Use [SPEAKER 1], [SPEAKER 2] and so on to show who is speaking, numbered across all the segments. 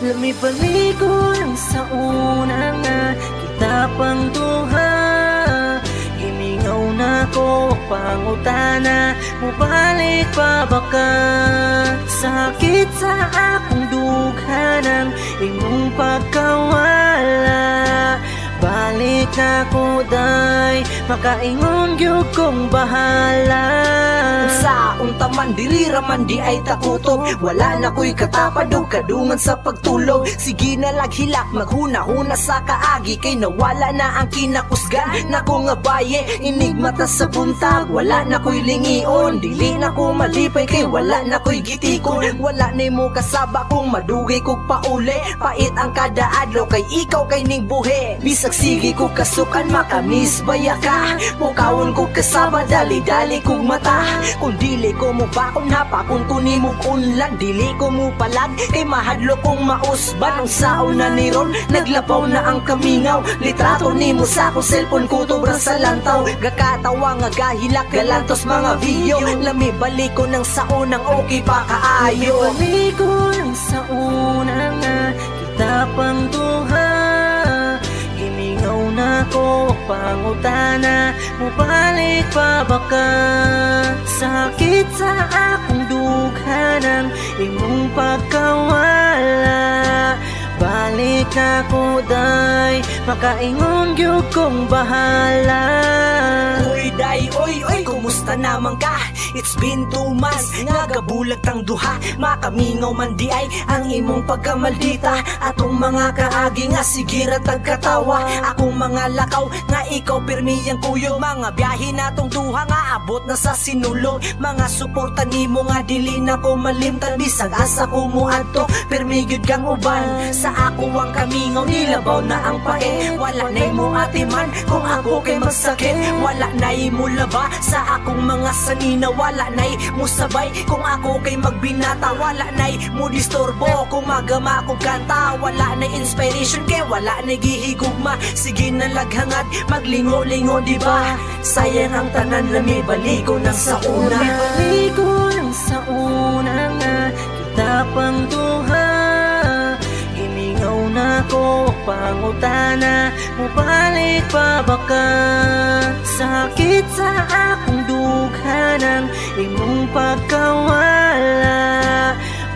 [SPEAKER 1] Lumibalik ko lang sa una nga kita pang duha. Gimingaw na ko pangutana, mubalik pa baka? Sakit sa akong dughanang imong pagkawala. Balik na ko day, makaingon gyud kong bahala.
[SPEAKER 2] Sa untaman diri raman di ay takutob, wala na ko'y katapad o kadungan sa pagtulog. Sige na laghilak maghuna-huna sa kaagi, kay nawala na ang kinakusgan na ko nga baye. Inigmata sa buntag, wala na ko'y lingion, dili na ko malipay kay wala na ko'y gitikon. Wala na mo kasaba kung madugay kog pauli, pait ang kada adlaw kay ikaw kay ning buhi. Bisag sige ko kasukan makamis baya ka, mukawon ko kasaba dali-dali kog mata. Kung dili ko mo bakon hapakon ko ni mo unlan, dili ko mo palag kay mahadlo kong mausban. Ang saon na ni ron naglabaw na ang kamingaw, litrato ni mo sa akong cellphone ko tubra sa lantaw. Gakatawa nga gahilak galantos mga video, lami balik ko ng saunang okay pa kaayo.
[SPEAKER 1] Balik ko lang sa una nga kita pang duha. Gimingaw na ko pangutana, mubalik pa baka? Sakit sa akong dughanang imong pagkawala. Balik na ko day, makaingon gyud kong bahala.
[SPEAKER 2] Uy day, oy, kumusta naman ka? It's been 2 months, nga gabulag tang duha. Makamingaw man di ay ang imong pagkamaldita. Atong mga kaagi nga sigira tagkatawa. Akong mga lakaw nga ikaw pirmiyang kuyo. Mga biyahe natong duha nga abot na sa sinulong. Mga suporta nimo nga dili na ko malimtan. Bisag asa ko mo adto, pirmiyod kang uban. Sa ako ang kamingaw nilabaw na ang pae. Wala na'y mo atiman kung ako kay magsakit. Wala na'y mo laba sa akong mga sanina. Wala na'y mo sabay kung ako kay magbinata. Wala na'y mo disturbo kung magama kong kanta. Wala na'y inspiration kay wala na'y gihigugma. Sige na laghangad maglingo-lingo diba? Sayang ang tanan na may baliko ng sa una.
[SPEAKER 1] Balik ko lang sa una nga kita pang duha. Gimingaw na ko pangutana, mubalik pa baka? Sakit sa akong dughanang imong pagkawala.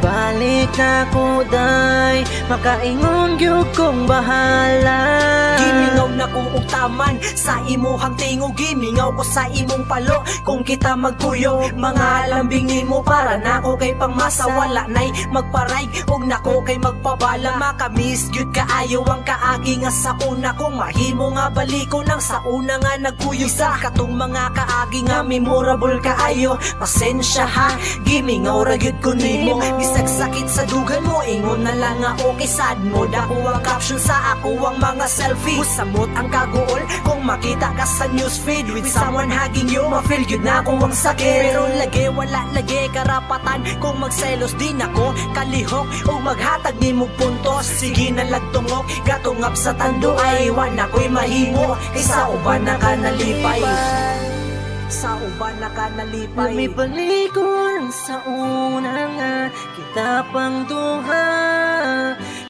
[SPEAKER 1] Balik na ko day, makaingon gyud kong bahala.
[SPEAKER 2] Gimingaw na ko og taman sa imuhang tingog, gimingaw ko sa imong palo. Kung kita magkuyo, mga lambing nimo para nako kay pangmasa. Wala na'y magparay og nako kay magpabala. Makamis gyud kaayo ang kaagi nga sa una kong mahimo nga baliko nang sa una nga nagkuyo. Sa katong mga kaagi nga memorable kaayo, pasensya ha, gimingaw ra gyud ko nimo. Bisag sakit sa dugan mo, ingon na lang nga okay sad mo. Dako ang caption sa ako ang mga selfie. Musamot ang kagool kung makita ka sa newsfeed with someone hugging you, ma-feel yun na ko ang sakit. Pero lagi wala lagi karapatan kung magselos din ako kalihok o maghatag ni mo puntos. Sige na lagtungok, gatungap sa tando ay iwan ako'y mahimo. Isa uban na ka nalipay, sa uban na ka nalipay.
[SPEAKER 1] Lumibalik ko lang sa una nga kita pang duha.